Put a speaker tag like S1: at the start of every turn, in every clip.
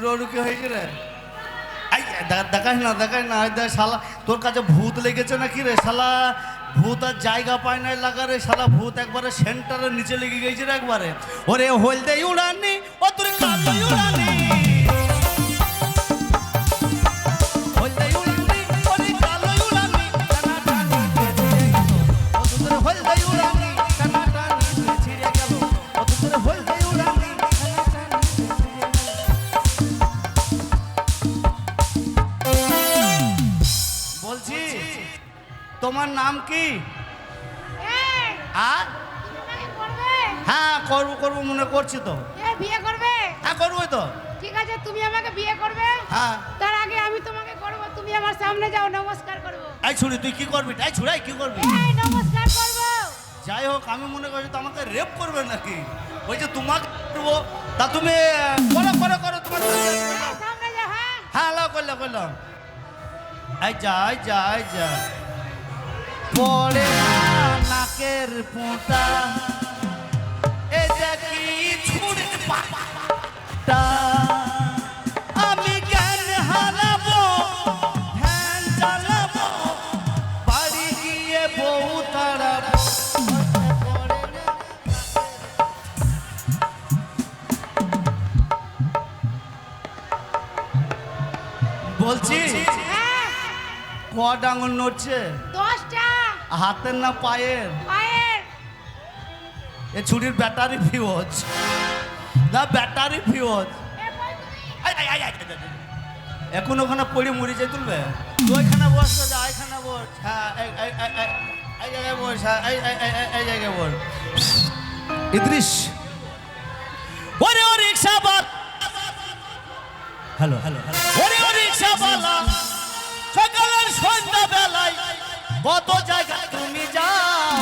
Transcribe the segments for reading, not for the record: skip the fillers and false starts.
S1: রোডু কি হয়েছে রে? দেখাস না দেখাস না, দেখ শালা তোর কাছে ভূত লেগেছে নাকি রে শালা? ভূত আর জায়গা পায় না লাগা রে শালা, ভূত একবারে সেন্টারের নিচে লেগে গেছে রে একবারে। ওরে হলদে উড়ানি ও তোর কালো উড়ানি, হলদে উড়ানি ওরে কালো উড়ানি, টানা টানি ও তোর হলদে উড়ানি, টানা টানি ছিড়ে গেল ও তোর হলদে উড়ানি, টানা টানি ছিড়ে গেল। বলছি তোমার নাম কি? হ্যাঁ করবো করবো মনে করছি তো।
S2: বিয়ে করবে?
S1: হ্যাঁ করবোই তো।
S2: ঠিক আছে, তুমি আমাকে বিয়ে করবে?
S1: হ্যাঁ।
S2: তার আগে আমি তোমাকে করব, তুমি আমার সামনে যাও, নমস্কার করব।
S1: এই ছুরি তুই কি করবি? এই ছুরি কি করবি?
S2: এই নমস্কার করব।
S1: যাই হোক আমি মনে করছি তো আমাকে রেপ করবে নাকি, ওই যে তোমাকে করবো। তা তুমি করো করো করো তোমার
S2: সামনে যাও। হ্যাঁ
S1: হ্যাঁ লাও করলাম করলাম। এই যা এই যা এই যা পড়ে না নাকের পোঁটা, এটা কি ছুরি পাটা, আমি জ্ঞান হারাবো ধ্যান চালাবো, বাড়ি গিয়ে বউ তাড়াবো। বলছি
S2: হ্যাঁ,
S1: ক ডাঙর নড়ছে?
S2: 10টা।
S1: হাতের না পায়ের?
S2: পায়ের।
S1: এ ছুরির ব্যাটারি ফিউজ না, ব্যাটারি ফিউজ। এখন ওখানে পড়ে মরি যায় তুলবে, ওইখানে বস যা, এখানে বস। হ্যাঁ এই জায়গায় বস, হ্যাঁ এই জায়গায় বস। ইদ্রিস ওরে ও রিক্সা বাল, হ্যালো হ্যালো হ্যালো, ওরে ও রিক্সা বালা সকালের সন্ধ্যা বেলায় কত জায়গায় তুমি যাও,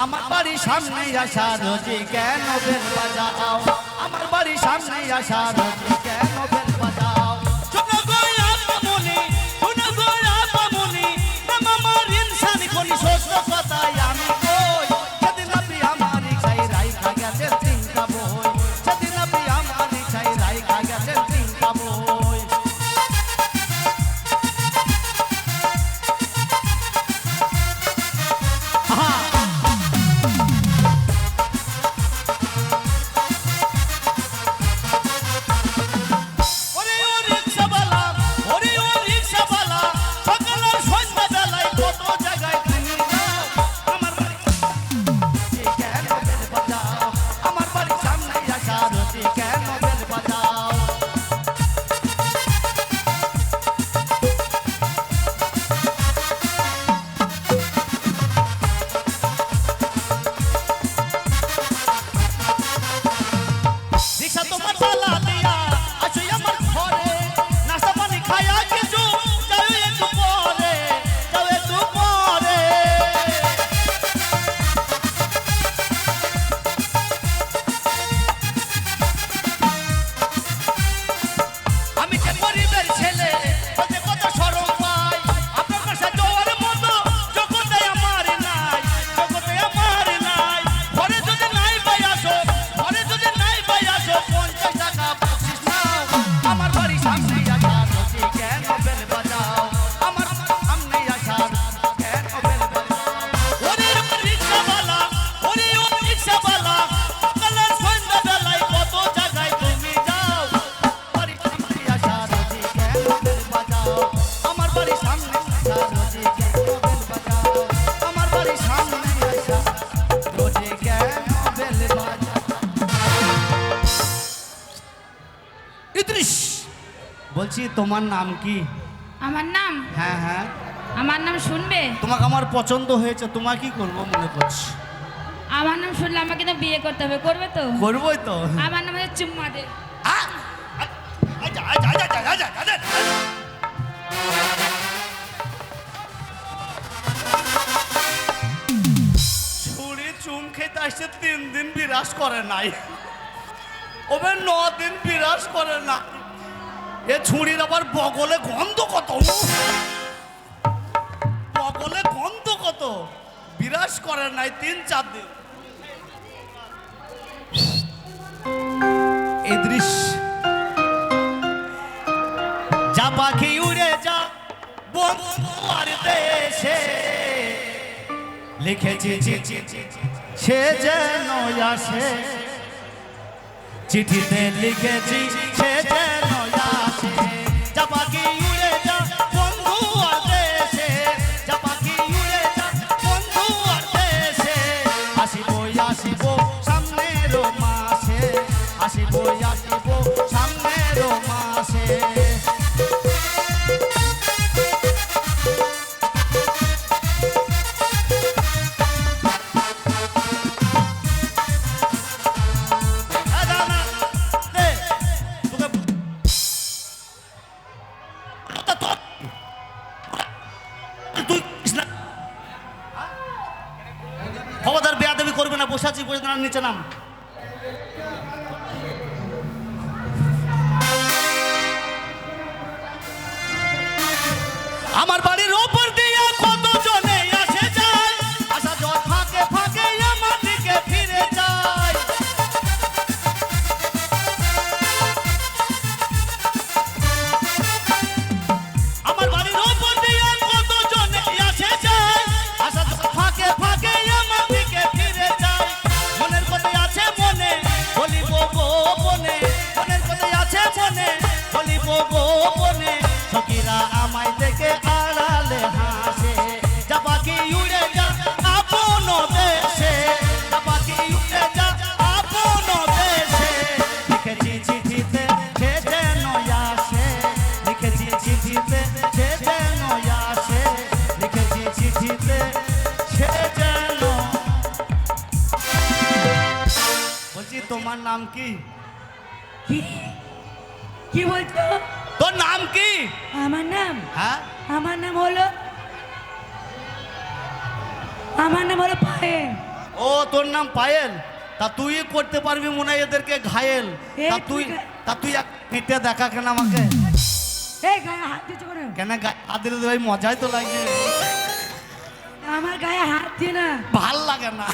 S1: আমার বাড়ির সামনে আসা রোজি কেন বেল বাজাও, আমার বাড়ির সামনে আসা রোজি কেন বেল বাজাও। শুনো গো আপামনি, শুনো গো আপামনি, আমার ইনসানি কোনি সত্য কথাই আমি কই, সেদিন আপনি আমার রিক্সায় রাইখা গেছেন তিনটা বই, সেদিন আপনি আমার রিক্সায় রাইখা গেছেন তিনটা বই। ওরে ও রিক্সাওয়ালা, ওরে ও রিক্সাওয়ালা, সকালের সন্ধ্যা বেলায় কত জায়গায় তুমি যাও, আমার বাড়ি কেন বেল বাজাও, আমার বাড়ির সামনে আসা রোজি কেন বেল বাজাও। রিক্সা তোমার চালা দিয়া আসো আমার ঘরে, নাস্তা পানি খায়া কিছু যাও একটু পরে, যাও একটু পরে। আমি যে গরিবের ছেলে বলতে কত শরম পাই, আপনার কাছে জোয়ার মতো জগতে আমার নাই, জগতে আমার নাই। ঘরে যদি নাই পাই আসো, ঘরে যদি নাই পাই আসো, 50 টাকা বকশিশ নাও, আমার বাড়ির সামনে আসা রোজি কেন বেল বাজাও, আমার সামনে আসা কেন বেল বাজাও। ওরে রিক্সাওয়ালা, ওরে ও রিক্সাওয়ালা, সকালের সন্ধ্যা বেলায় কত জায়গায় তুমি যাও, বাড়ির সামনে আসা রোজি কেন বেল বাজাও, আমার বাড়ির সামনে আসা রোজি কেন বেল বাজাও, আমার বাড়ির সামনে আসা রোজি কেন বেল বাজাও। ইদ্রিস বলছি তোমার নাম কি?
S2: আমার নাম,
S1: হ্যাঁ হ্যাঁ
S2: আমার নাম শুনবে?
S1: তোমাকে আমার পছন্দ হয়েছে, তোমার কি করব মনে করছি?
S2: আমার নাম শুনলে আমাকে তো বিয়ে করতে হবে, করবে তো?
S1: করবোই তো।
S2: আমার নাম হচ্ছে চুম্মা দে।
S1: ছুরি চুম খেতে আসছে 3 দিন বিরাজ করে নাই, ওবে 9 দিন বিরাজ করে না। এ ছুরির আবার বগলে গন্ধ কত, বগলে গন্ধ কত, বিরাজ করে নাই 3-4 দিন। এই দৃশ্য বন্ধু আর দেশে লিখেছি চিঠি সে যেন আসে, চিঠিতে লিখেছি সে যেন আসে। যা পাখি উড়ে যা বন্ধু আর দেশে, যা পাখি উড়ে যা বন্ধু আর দেশে। আসিব আসিব সামনের মাসে, আসিব আসিব সামনের মাসে। খবরদার বেয়াদবি করবে না, বসে আছি, বসে নিচে নাম। আমার বাড়ির ওপর দিয়ে কত জনে আসে যায়, আসা জল ফাঁকে ফাঁকে আমার দিকে ফিরে যায়। আমার বাড়ির ওপর দিয়ে কত জনে আসে যায়, আসা জল ফাঁকে ফাঁকে আমার দিকে ফিরে যায়। মনের কথাই আছে মনে বলিব গোপনে, মনের কথাই আছে মনে বলিব গোপনে। সখীরা আমায় দেখে আড়ালে হাসে, যা পাখি উড়ে যা আপন দেশে, যা পাখি উড়ে যা আপন দেশে। লিখেছি চিঠিতে সে যেন আসে, লিখেছি চিঠিতে সে যেন আসে, লিখেছি চিঠিতে সে যেন। বলছি তোমার নাম কি?
S2: কি বলছো?
S1: তোর নাম কি?
S2: আমার নাম,
S1: হ্যাঁ
S2: আমার নাম হলো, আমার নাম হলো পায়েল।
S1: ও তোর নাম পায়েল। তা তুই করতে পারবি মনে হয় এদেরকে ঘায়েল। তা তুই এক হেঁটে দেখা কেন আমাকে?
S2: এই গায়ে হাত দিচ্ছ করে?
S1: কেন হাত দিলে ভাই মজাই তো লাগে।
S2: আমার গায়ে হাত দিয়ে না।
S1: ভাল লাগে না,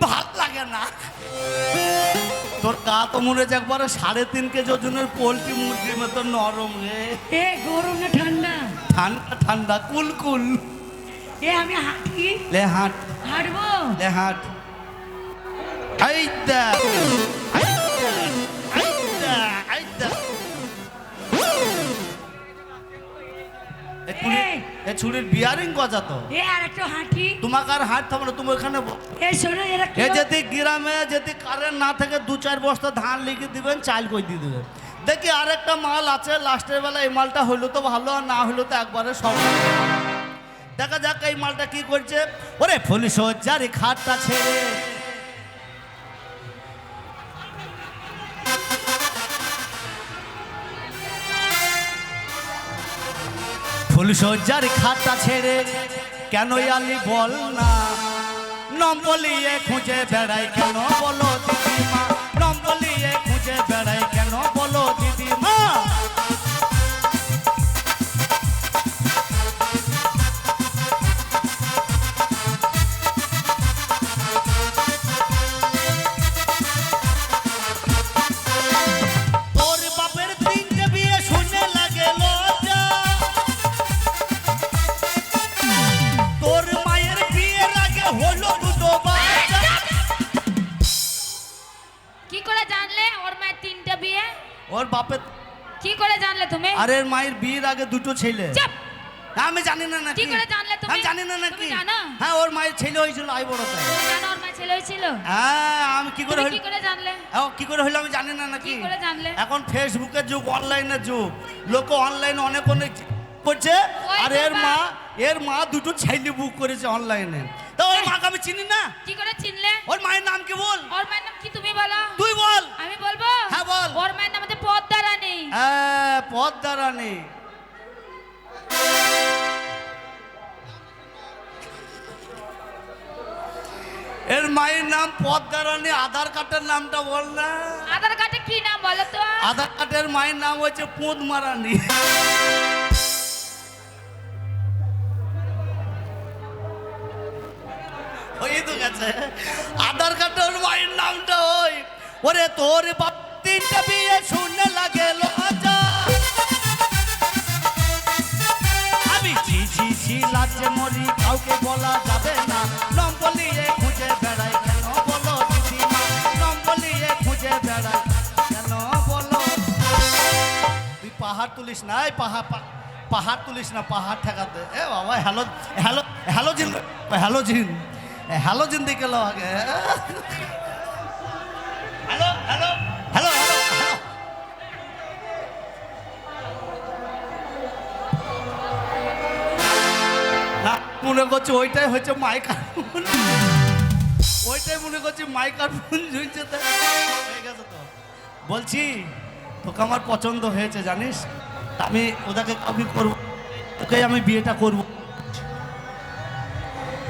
S1: ভাল লাগে না। তোর গা তো মনে হচ্ছে একবারে 3.5 কেজি ওজনের পোল্ট্রি মুরগির মতো নরম রে।
S2: এ গরম না ঠান্ডা?
S1: ঠান্ডা ঠান্ডা কুলকুল।
S2: এ আমি হাঁটি,
S1: লে হাঁট,
S2: হাঁটবো।
S1: লে হাঁট। আইদা আইদা আইদা আইদা। এ ছুরির বিয়ারিং গজা তো।
S2: এ আর একটু হাঁটি।
S1: তোমাকে আর হাঁটতে হবে না, তুমি ওখানে
S2: এ শোনো এরা
S1: এ যদি গ্রামে যদি কারেন্ট না থাকে 2-4 বস্তা ধান লিখে দিবেন, চাল কই দিয়ে দিবেন। দেখি আরেকটা মাল আছে, লাস্টের বেলা এই মালটা হইলো তো ভালো, আর না হইলো তো একবারে সব। দেখা যাক এই মালটা কি করছে। ওরে ফুল সজ্জারি খাটটা ছেড়ে, ফুল সজ্জারি খাটটা ছেড়ে কেন আলি বল না। নম্বলিয়ে খুঁজে বেড়াই কেন বলো দিদিমা, নম্বলিয়ে খুঁজে বেড়াই কেন বলো দিদিমা। তোর বাপের 3টে বিয়ে শুনে লাগে লজ্জা, তোর মায়ের বিয়ের আগে হলো 2টো বাচ্চা।
S3: কি করে জানলে ওর মায়ের 3টে বিয়ে?
S1: ওর বাপের
S3: কি করে জানলে তুমি?
S1: আরে মায়ের বিয়ের আগে 2টো ছেলে।
S3: চুপ!
S1: আমি জানি না নাকি?
S3: কি করে জানলে তুমি?
S1: আমি জানি না নাকি?
S3: তুমি জানো?
S1: হ্যাঁ ওর মায়ের ছেলে হয়েছিল আই বড় তাই।
S3: তুমি জানো ওর মায়ের ছেলে হয়েছিল?
S1: হ্যাঁ আমি কি করে
S3: তুমি
S1: হইল,
S3: কি করে জানলে?
S1: কি করে হইলো আমি জানি না নাকি?
S3: কি করে জানলে?
S1: এখন ফেসবুকের যুগ, অনলাইনের যুগ, লোক অনলাইনে অনেক অনেক করছে।
S3: ওই
S1: আর
S3: তো
S1: এর মা 2টো ছেলে বুক করেছে অনলাইনে। তা ওর মাকে আমি চিনি না।
S3: কি করে চিনলে?
S1: ওর মায়ের নাম কি বল?
S3: ওর মায়ের নাম কি তুমি বলো?
S1: তুই বল।
S3: আমি বলবো?
S1: হ্যাঁ বল।
S3: ওর মায়ের নাম হচ্ছে পদ্মা রানী।
S1: হ্যাঁ পদ্মা রানী। এর মায়ের নাম পদ্মা রানী। আধার কার্ডের নামটা বল না।
S3: আধার কার্ডে কি নাম বলো তো?
S1: আধার কার্ডের মায়ের নাম হচ্ছে পদ্মা রানী। ওই তো গেছে আধার কার্ডের মায়ের নামটা ওই। ওরে তোর বাপ 3টে বিয়ে শুনে লাগে লজ্জা, যে বেড়াই কেন বলো তুই পাহাড় তুলিস না এই পাহাড় তুলিস না পাহাড় ঠেকাতে এ বাবা hello hello halogen halogen halogen দিকে লো আগে hello hello hello hello hello না মনে করছি ওইটাই হচ্ছে মাইক্রোফোন ওইটাই মনে করছি মাইক্রোফোন ঝুলছে তাই হয়ে গেছে তো বলছি তোকে আমার পছন্দ হয়েছে জানিস আমি ওটাকে কাউকে করবো ওকে আমি বিয়েটা করব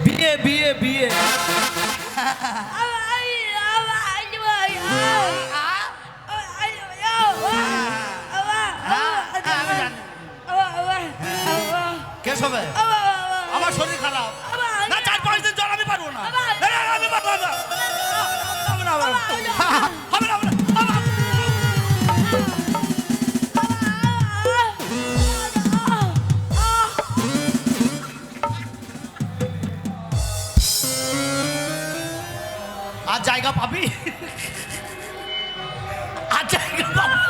S1: বিয়ে বিয়ে বিয়ে কে সবে আমার শরীর খারাপ না 4-5 দিন জ্বর আমি পারবো না আমি পারবো না হবে না হবে না আর জায়গা পাবি আর জায়গা পাবি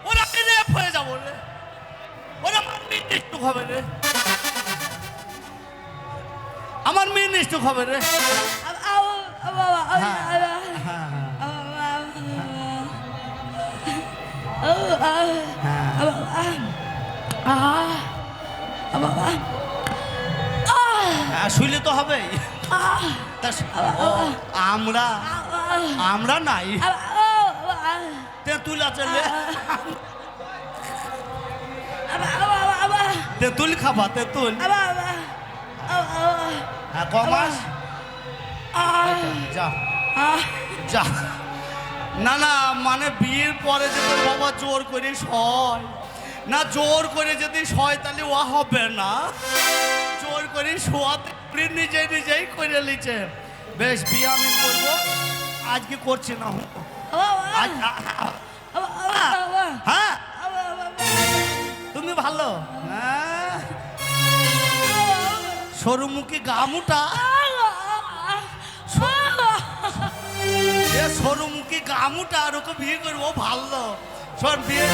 S1: ওরা রেপ হয়ে যাবো রে ওরা আমার মেয়ে নিষ্ঠুক হবে রে আমার মেয়ে নিষ্ঠুক হবে রে শুইলে তো হবে আমরা আমরা নাই তেঁতুল আছে তেঁতুল খাবা তেঁতুল হ্যাঁ কমাস যা যা না না মানে বিয়ের পরে যদি বাবা জোর করে সয় না জোর করে যদি সয় তাহলে ও হবে না জোর করে শোয়াতে নিজে নিজেই করে নিচ্ছে বেশ বিয়ে আমি করবো আজকে করছি না হ্যাঁ তুমি ভালো হ্যাঁ সরুমুখী গামুটা সরুমুখী গামুটা আর ওকে বিয়ে করবো ভালো শোন বিয়ে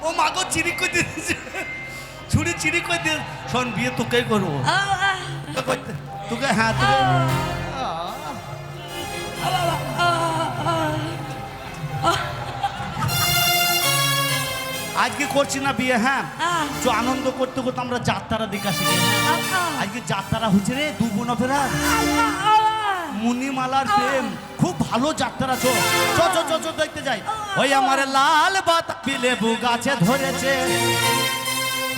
S1: ও মাগো চিনি করে দিয়েছে ছুরি চিনি করে দিয়ে শোন বিয়ে তোকেই করবো তোকে হ্যাঁ তোকে আজকে করছি না বিয়ে হ্যাঁ তো আনন্দ করতে করতে আমরা যাত্রারা দেখা শিখি আজকে যাত্রা হচ্ছে রে দু বোন ফেরা মুনিমালার প্রেম খুব ভালো যাত্রা চো চো চো চো চো দেখতে যাই ওই আমার লাল বাতাবি লেবু গাছে ধরেছে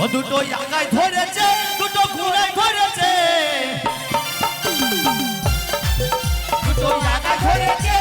S1: ও দুটো আগায় ধরেছে দুটো ঘুরায় ধরেছে দুটো আগায় ধরেছে